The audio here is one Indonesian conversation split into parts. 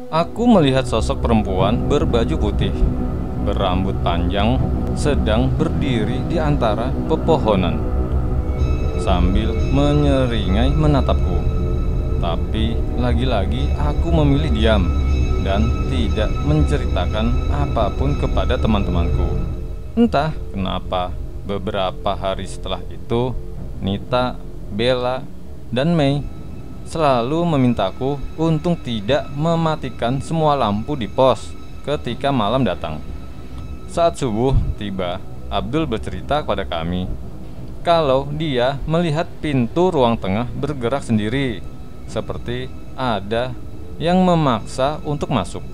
Aku melihat sosok perempuan berbaju putih, berambut panjang, sedang berdiri di antara pepohonan, sambil menyeringai menatapku. Tapi lagi-lagi aku memilih diam dan tidak menceritakan apapun kepada teman-temanku. Entah kenapa, beberapa hari setelah itu, Nita, Bella, dan Mei selalu memintaku untuk tidak mematikan semua lampu di pos ketika malam datang. Saat subuh tiba, Abdul bercerita kepada kami kalau dia melihat pintu ruang tengah bergerak sendiri, seperti ada yang memaksa untuk masuk.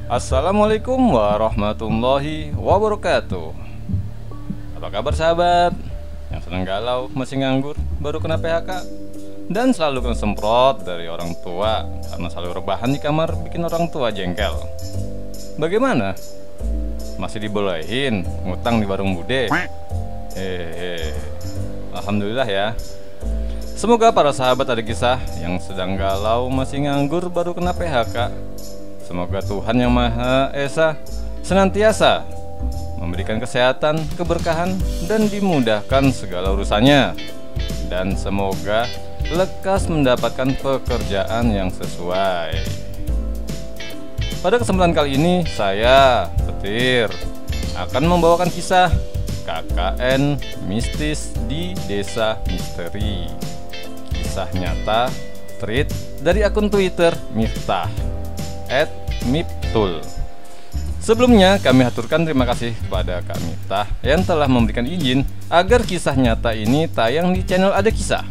Assalamualaikum warahmatullahi wabarakatuh. Apa kabar sahabat? Yang sedang galau, masih nganggur, baru kena PHK, dan selalu kena semprot dari orang tua karena selalu rebahan di kamar bikin orang tua jengkel. Bagaimana? Masih dibolehin ngutang di warung bude? Alhamdulillah ya. Semoga para sahabat ada kisah yang sedang galau, masih nganggur, baru kena PHK. Semoga Tuhan Yang Maha Esa senantiasa memberikan kesehatan, keberkahan, dan dimudahkan segala urusannya. Dan semoga lekas mendapatkan pekerjaan yang sesuai. Pada kesempatan kali ini, saya, Petir, akan membawakan kisah KKN mistis di Desa Misteri. Kisah nyata, thread dari akun Twitter Miftah @miptul. Sebelumnya kami haturkan terima kasih kepada Kak Miftah yang telah memberikan izin agar kisah nyata ini tayang di channel Ada Kisah.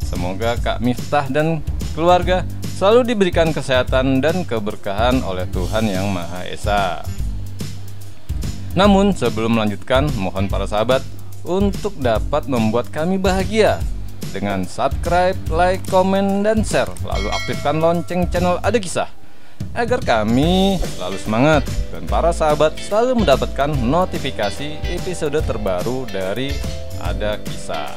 Semoga Kak Miftah dan keluarga selalu diberikan kesehatan dan keberkahan oleh Tuhan Yang Maha Esa. Namun sebelum melanjutkan, mohon para sahabat untuk dapat membuat kami bahagia dengan subscribe, like, komen, dan share. Lalu aktifkan lonceng channel Ada Kisah agar kami selalu semangat dan para sahabat selalu mendapatkan notifikasi episode terbaru dari Ada Kisah.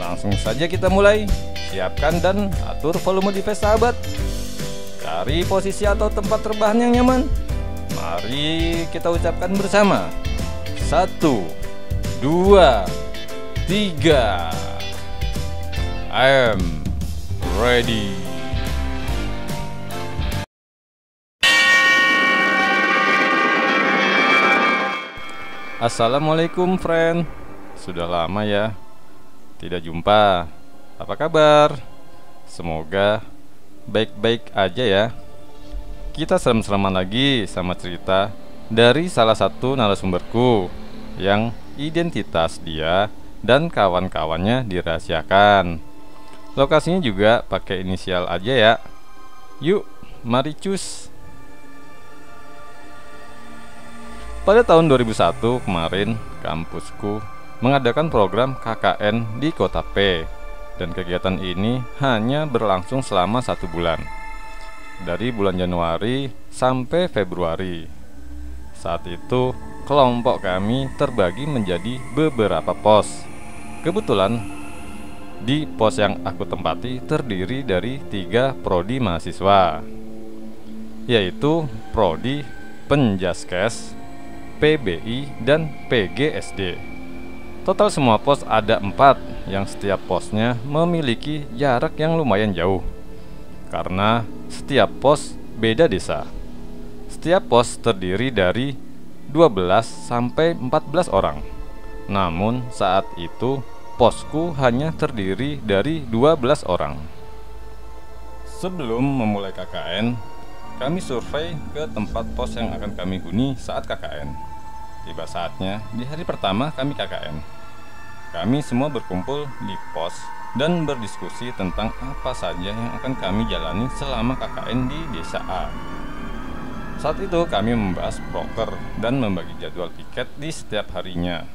Langsung saja kita mulai. Siapkan dan atur volume device sahabat. Cari posisi atau tempat rebahan yang nyaman. Mari kita ucapkan bersama 1, 2, 3. I am ready. Assalamualaikum friend. Sudah lama ya tidak jumpa. Apa kabar? Semoga baik-baik aja ya. Kita serem-sereman lagi sama cerita dari salah satu narasumberku yang identitas dia dan kawan-kawannya dirahasiakan. Lokasinya juga pakai inisial aja ya. Yuk, mari cus. Pada tahun 2001 kemarin, kampusku mengadakan program KKN di Kota P, dan kegiatan ini hanya berlangsung selama 1 bulan, dari bulan Januari sampai Februari. Saat itu kelompok kami terbagi menjadi beberapa pos. Kebetulan di pos yang aku tempati terdiri dari 3 prodi mahasiswa, yaitu prodi Penjaskes, PBI, dan PGSD. Total semua pos ada 4, yang setiap posnya memiliki jarak yang lumayan jauh karena setiap pos beda desa. Setiap pos terdiri dari 12 sampai 14 orang. Namun saat itu posku hanya terdiri dari 12 orang. Sebelum memulai KKN, kami survei ke tempat pos yang akan kami huni saat KKN. Tiba saatnya di hari pertama kami KKN. Kami semua berkumpul di pos dan berdiskusi tentang apa saja yang akan kami jalani selama KKN di Desa A. Saat itu kami membahas proker dan membagi jadwal piket di setiap harinya.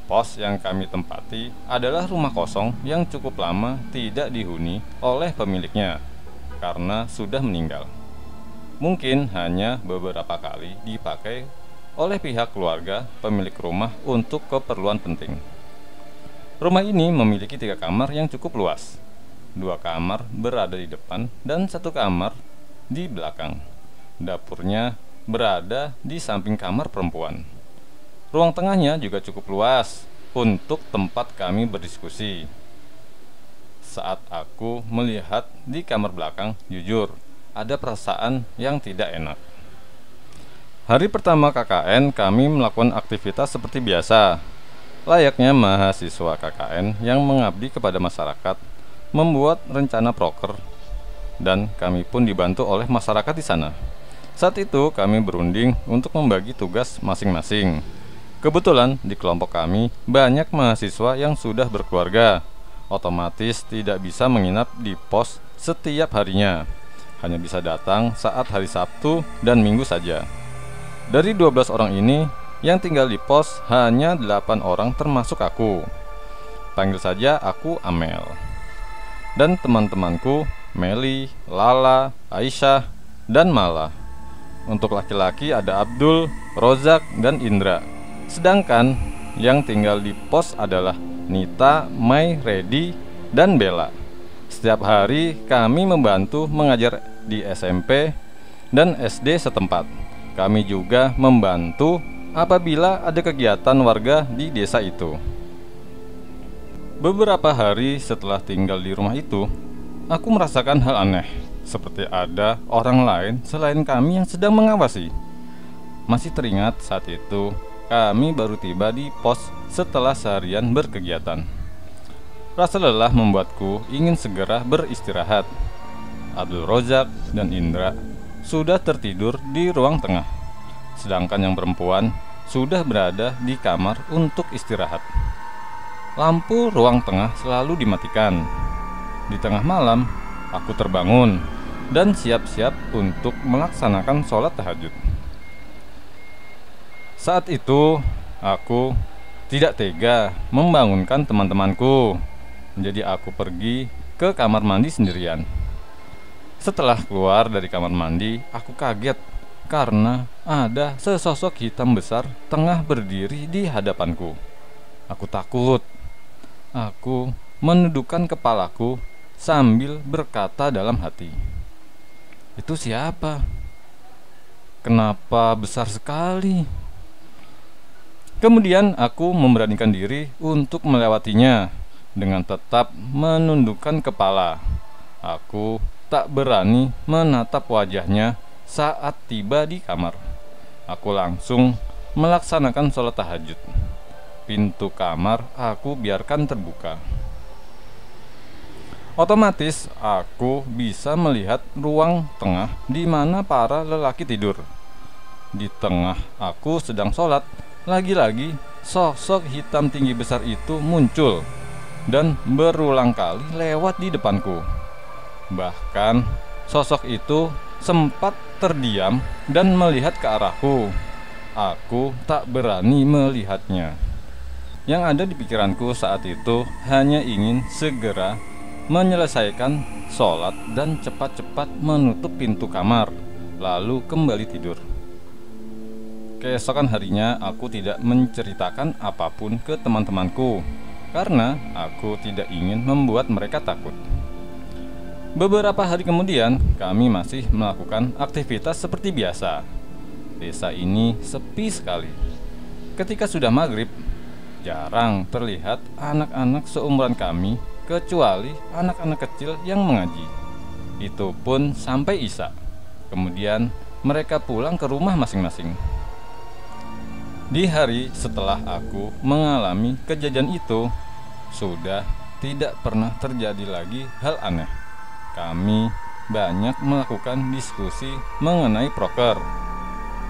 Pos yang kami tempati adalah rumah kosong yang cukup lama tidak dihuni oleh pemiliknya karena sudah meninggal. mungkin hanya beberapa kali dipakai oleh pihak keluarga pemilik rumah untuk keperluan penting. Rumah ini memiliki 3 kamar yang cukup luas. 2 kamar berada di depan dan 1 kamar di belakang. Dapurnya berada di samping kamar perempuan. Ruang tengahnya juga cukup luas untuk tempat kami berdiskusi. Saat aku melihat di kamar belakang, jujur, ada perasaan yang tidak enak. Hari pertama KKN, kami melakukan aktivitas seperti biasa. Layaknya mahasiswa KKN yang mengabdi kepada masyarakat, membuat rencana proker, dan kami pun dibantu oleh masyarakat di sana. Saat itu kami berunding untuk membagi tugas masing-masing. Kebetulan di kelompok kami banyak mahasiswa yang sudah berkeluarga, otomatis tidak bisa menginap di pos setiap harinya. Hanya bisa datang saat hari Sabtu dan Minggu saja. Dari 12 orang ini, yang tinggal di pos hanya 8 orang termasuk aku. Panggil saja aku Amel. Dan teman-temanku Meli, Lala, Aisyah, dan Mala. Untuk laki-laki ada Abdul, Rozak, dan Indra. Sedangkan yang tinggal di pos adalah Nita, Mai, Redi, dan Bella. Setiap hari kami membantu mengajar di SMP dan SD setempat. Kami juga membantu apabila ada kegiatan warga di desa itu. Beberapa hari setelah tinggal di rumah itu, aku merasakan hal aneh, seperti ada orang lain selain kami yang sedang mengawasi. Masih teringat saat itu, kami baru tiba di pos setelah seharian berkegiatan. Rasa lelah membuatku ingin segera beristirahat. Abdul Rozak dan Indra sudah tertidur di ruang tengah, sedangkan yang perempuan sudah berada di kamar untuk istirahat. Lampu ruang tengah selalu dimatikan. Di tengah malam, aku terbangun dan siap-siap untuk melaksanakan sholat tahajud. Saat itu, aku tidak tega membangunkan teman-temanku. Jadi aku pergi ke kamar mandi sendirian. Setelah keluar dari kamar mandi, aku kaget karena ada sesosok hitam besar tengah berdiri di hadapanku. Aku takut. Aku menundukkan kepalaku sambil berkata dalam hati, "Itu siapa? Kenapa besar sekali?" Kemudian aku memberanikan diri untuk melewatinya dengan tetap menundukkan kepala. Aku tak berani menatap wajahnya saat tiba di kamar. Aku langsung melaksanakan sholat tahajud. Pintu kamar aku biarkan terbuka. Otomatis aku bisa melihat ruang tengah di mana para lelaki tidur. Di tengah aku sedang sholat, lagi-lagi sosok hitam tinggi besar itu muncul dan berulang kali lewat di depanku. Bahkan sosok itu sempat terdiam dan melihat ke arahku. Aku tak berani melihatnya. Yang ada di pikiranku saat itu hanya ingin segera menyelesaikan sholat dan cepat-cepat menutup pintu kamar, lalu kembali tidur. Keesokan harinya aku tidak menceritakan apapun ke teman-temanku karena aku tidak ingin membuat mereka takut. Beberapa hari kemudian kami masih melakukan aktivitas seperti biasa. Desa ini sepi sekali. Ketika sudah maghrib, jarang terlihat anak-anak seumuran kami kecuali anak-anak kecil yang mengaji. Itu pun sampai Isya. Kemudian mereka pulang ke rumah masing-masing. Di hari setelah aku mengalami kejadian itu, sudah tidak pernah terjadi lagi hal aneh. Kami banyak melakukan diskusi mengenai proker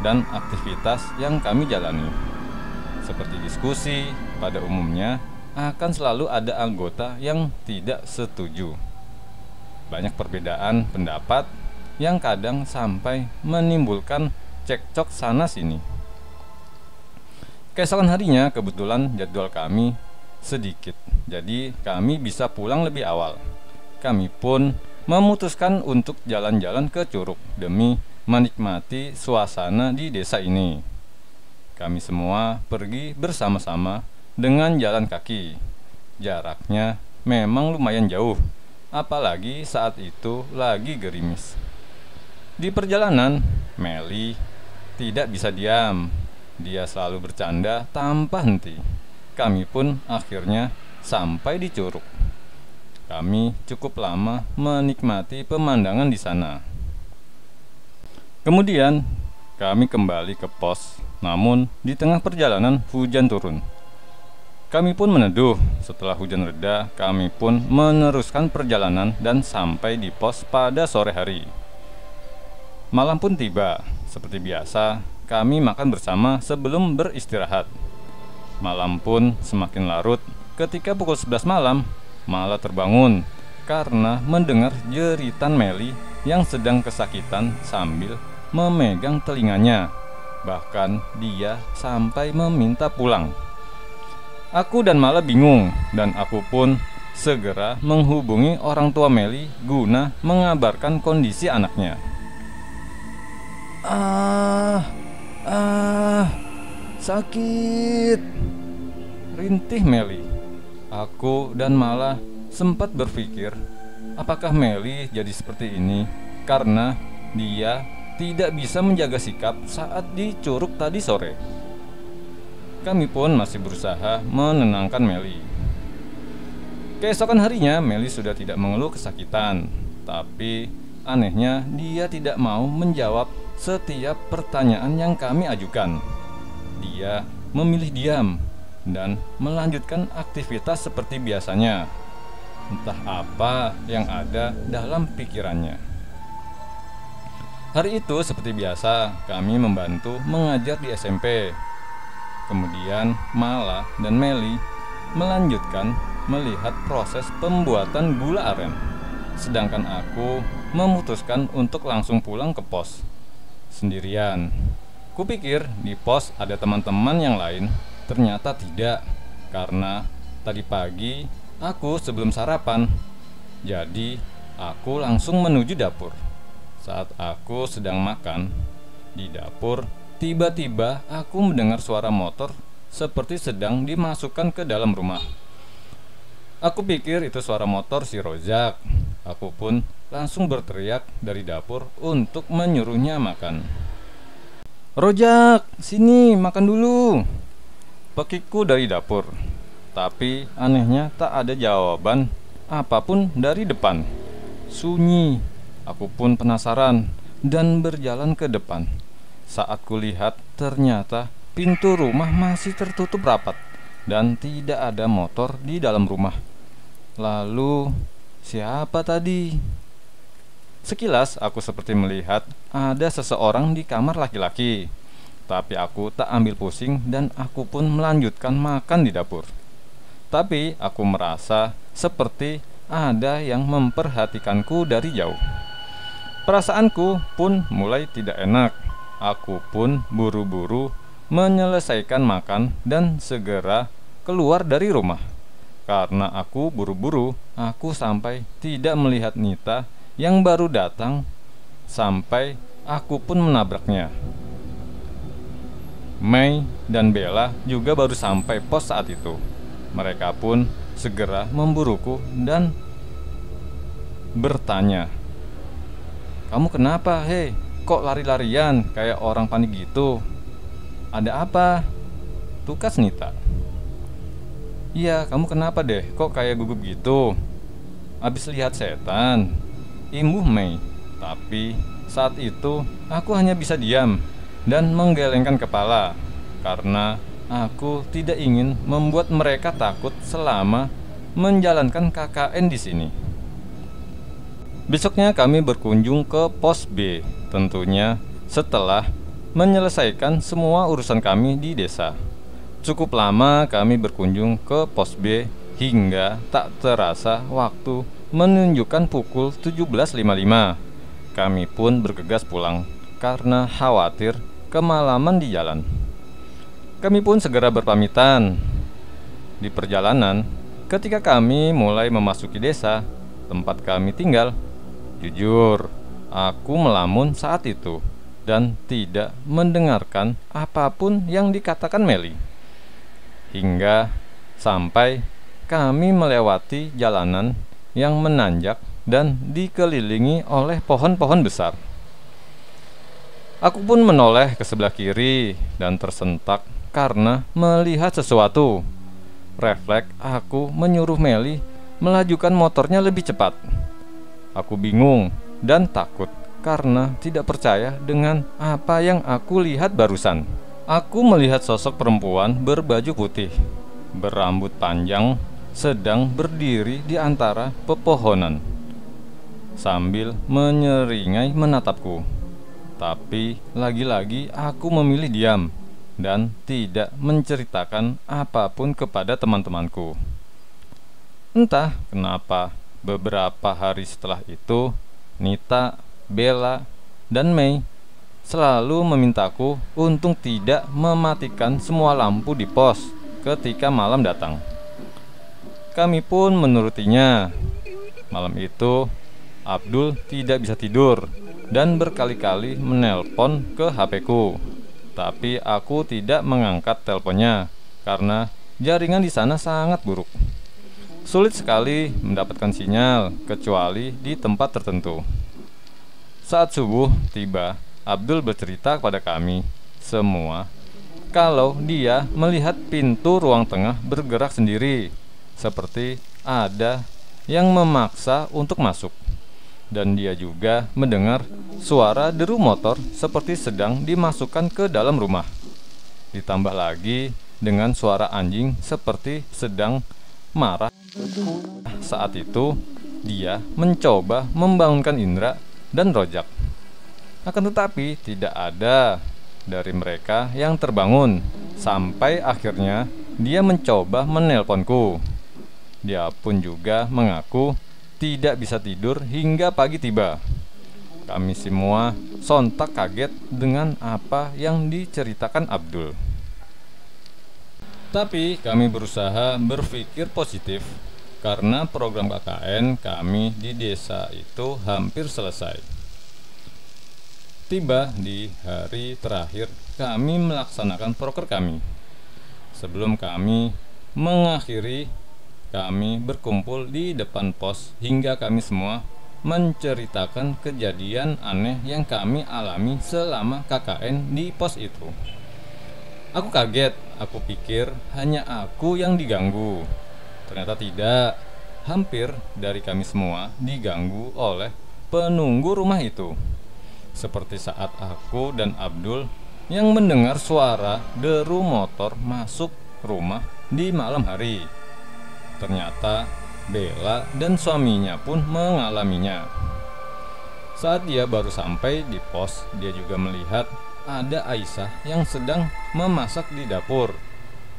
dan aktivitas yang kami jalani. Seperti diskusi, pada umumnya akan selalu ada anggota yang tidak setuju. Banyak perbedaan pendapat yang kadang sampai menimbulkan cekcok sana-sini. Keesokan harinya kebetulan jadwal kami sedikit, jadi kami bisa pulang lebih awal. Kami pun memutuskan untuk jalan-jalan ke Curug demi menikmati suasana di desa ini. Kami semua pergi bersama-sama dengan jalan kaki. Jaraknya memang lumayan jauh, apalagi saat itu lagi gerimis. Di perjalanan, Meli tidak bisa diam. Dia selalu bercanda tanpa henti. Kami pun akhirnya sampai di Curug. Kami cukup lama menikmati pemandangan di sana. Kemudian kami kembali ke pos. Namun di tengah perjalanan hujan turun. Kami pun meneduh. Setelah hujan reda, kami pun meneruskan perjalanan dan sampai di pos pada sore hari. Malam pun tiba. Seperti biasa, kami makan bersama sebelum beristirahat. Malam pun semakin larut. Ketika pukul 11 malam, malah terbangun karena mendengar jeritan Meli yang sedang kesakitan sambil memegang telinganya. Bahkan dia sampai meminta pulang. Aku dan Mala bingung, dan aku pun segera menghubungi orang tua Meli guna mengabarkan kondisi anaknya. Sakit, rintih Meli. Aku dan Mala sempat berpikir, apakah Meli jadi seperti ini karena dia tidak bisa menjaga sikap saat di Curug tadi sore. Kami pun masih berusaha menenangkan Meli. Keesokan harinya Meli sudah tidak mengeluh kesakitan, tapi anehnya dia tidak mau menjawab setiap pertanyaan yang kami ajukan. Dia memilih diam dan melanjutkan aktivitas seperti biasanya. Entah apa yang ada dalam pikirannya. Hari itu seperti biasa kami membantu mengajar di SMP. Kemudian Mala dan Meli melanjutkan melihat proses pembuatan gula aren. Sedangkan aku memutuskan untuk langsung pulang ke pos sendirian. Kupikir di pos ada teman-teman yang lain, ternyata tidak. Karena tadi pagi aku sebelum sarapan. Jadi aku langsung menuju dapur. Saat aku sedang makan di dapur, tiba-tiba aku mendengar suara motor seperti sedang dimasukkan ke dalam rumah. Aku pikir itu suara motor si Rozak. Aku pun langsung berteriak dari dapur untuk menyuruhnya makan. "Rojak, sini makan dulu," pekikku dari dapur. Tapi anehnya tak ada jawaban apapun dari depan. Sunyi. Aku pun penasaran dan berjalan ke depan. Saat kulihat, ternyata pintu rumah masih tertutup rapat dan tidak ada motor di dalam rumah. Lalu, siapa tadi? Sekilas aku seperti melihat ada seseorang di kamar laki-laki. Tapi aku tak ambil pusing dan aku pun melanjutkan makan di dapur. Tapi aku merasa seperti ada yang memperhatikanku dari jauh. Perasaanku pun mulai tidak enak. Aku pun buru-buru menyelesaikan makan dan segera keluar dari rumah. Karena aku buru-buru, aku sampai tidak melihat Nita yang baru datang. Sampai aku pun menabraknya. Mei dan Bella juga baru sampai pos saat itu. Mereka pun segera memburuku dan bertanya, "Kamu kenapa, hei? Kok lari-larian kayak orang panik gitu? Ada apa?" Tukas Nita. "Iya, kamu kenapa deh? Kok kayak gugup gitu? Abis lihat setan?" imbuh Mei. Tapi saat itu aku hanya bisa diam dan menggelengkan kepala karena aku tidak ingin membuat mereka takut selama menjalankan KKN di sini. Besoknya kami berkunjung ke pos B, tentunya setelah menyelesaikan semua urusan kami di desa. Cukup lama kami berkunjung ke pos B hingga tak terasa waktu menunjukkan pukul 17.55. Kami pun bergegas pulang karena khawatir kemalaman di jalan. Kami pun segera berpamitan. Di perjalanan, ketika kami mulai memasuki desa tempat kami tinggal, jujur, aku melamun saat itu dan tidak mendengarkan apapun yang dikatakan Meli. Hingga sampai kami melewati jalanan yang menanjak dan dikelilingi oleh pohon-pohon besar. Aku pun menoleh ke sebelah kiri dan tersentak karena melihat sesuatu. Refleks aku menyuruh Meli melajukan motornya lebih cepat. Aku bingung dan takut karena tidak percaya dengan apa yang aku lihat barusan. Aku melihat sosok perempuan berbaju putih, berambut panjang, sedang berdiri di antara pepohonan sambil menyeringai menatapku. Tapi lagi-lagi aku memilih diam dan tidak menceritakan apapun kepada teman-temanku. Entah kenapa, beberapa hari setelah itu, Nita, Bella, dan Mei selalu memintaku untuk tidak mematikan semua lampu di pos ketika malam datang. Kami pun menurutinya. Malam itu, Abdul tidak bisa tidur dan berkali-kali menelpon ke HP-ku. Tapi aku tidak mengangkat teleponnya karena jaringan di sana sangat buruk. Sulit sekali mendapatkan sinyal kecuali di tempat tertentu. Saat subuh tiba, Abdul bercerita kepada kami semua kalau dia melihat pintu ruang tengah bergerak sendiri, seperti ada yang memaksa untuk masuk. Dan dia juga mendengar suara deru motor seperti sedang dimasukkan ke dalam rumah. Ditambah lagi dengan suara anjing seperti sedang marah. Saat itu dia mencoba membangunkan Indra dan Rojak. Akan tetapi tidak ada dari mereka yang terbangun. Sampai akhirnya dia mencoba menelponku. Dia pun juga mengaku tidak bisa tidur hingga pagi tiba. Kami semua sontak kaget dengan apa yang diceritakan Abdul. Tapi kami berusaha berpikir positif karena program KKN kami di desa itu hampir selesai. Tiba di hari terakhir kami melaksanakan proker kami. Sebelum kami mengakhiri, kami berkumpul di depan pos hingga kami semua menceritakan kejadian aneh yang kami alami selama KKN di pos itu. Aku kaget, aku pikir hanya aku yang diganggu. Ternyata tidak, hampir dari kami semua diganggu oleh penunggu rumah itu. Seperti saat aku dan Abdul yang mendengar suara deru motor masuk rumah di malam hari. Ternyata Bella dan suaminya pun mengalaminya. Saat dia baru sampai di pos, dia juga melihat ada Aisyah yang sedang memasak di dapur.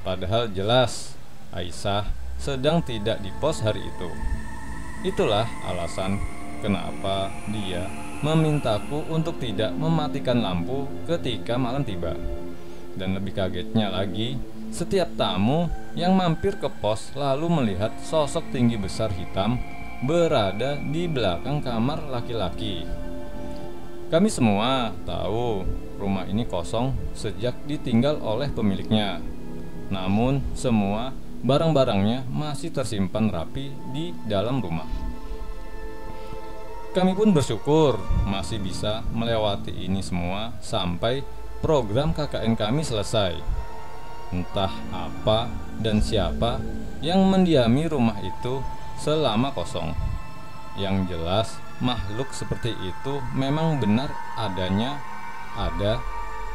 Padahal jelas Aisyah sedang tidak di pos hari itu. Itulah alasan kenapa dia memintaku untuk tidak mematikan lampu ketika malam tiba. Dan lebih kagetnya lagi, setiap tamu yang mampir ke pos lalu melihat sosok tinggi besar hitam berada di belakang kamar laki-laki. Kami semua tahu rumah ini kosong sejak ditinggal oleh pemiliknya. Namun semua barang-barangnya masih tersimpan rapi di dalam rumah. Kami pun bersyukur masih bisa melewati ini semua sampai program KKN kami selesai. Entah apa dan siapa yang mendiami rumah itu selama kosong. Yang jelas makhluk seperti itu memang benar adanya, ada,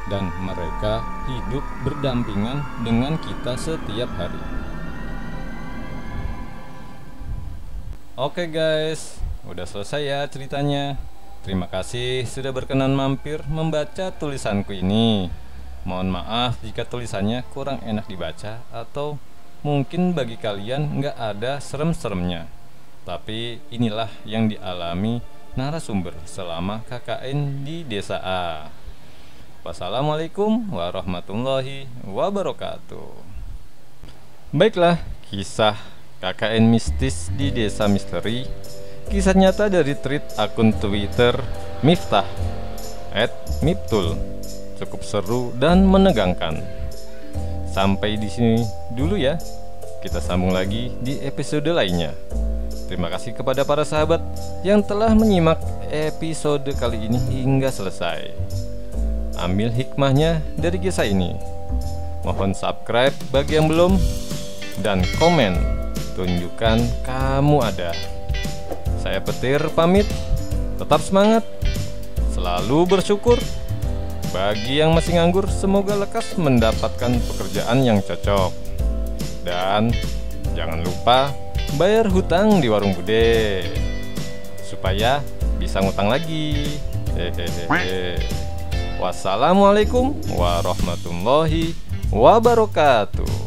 dan mereka hidup berdampingan dengan kita setiap hari. Oke guys, udah selesai ya ceritanya. Terima kasih sudah berkenan mampir membaca tulisanku ini. Mohon maaf jika tulisannya kurang enak dibaca atau mungkin bagi kalian nggak ada serem-seremnya. Tapi inilah yang dialami narasumber selama KKN di Desa A. Wassalamualaikum warahmatullahi wabarakatuh. Baiklah, kisah KKN mistis di Desa Misteri, kisah nyata dari tweet akun Twitter Miftah @miptul. Cukup seru dan menegangkan. Sampai di sini dulu ya. Kita sambung lagi di episode lainnya. Terima kasih kepada para sahabat yang telah menyimak episode kali ini hingga selesai. Ambil hikmahnya dari kisah ini. Mohon subscribe bagi yang belum, dan komen tunjukkan kamu ada. Saya Petir pamit. Tetap semangat, selalu bersyukur. Bagi yang masih nganggur, semoga lekas mendapatkan pekerjaan yang cocok. Dan jangan lupa bayar hutang di warung bude supaya bisa ngutang lagi. Hehehe. Wassalamualaikum warahmatullahi wabarakatuh.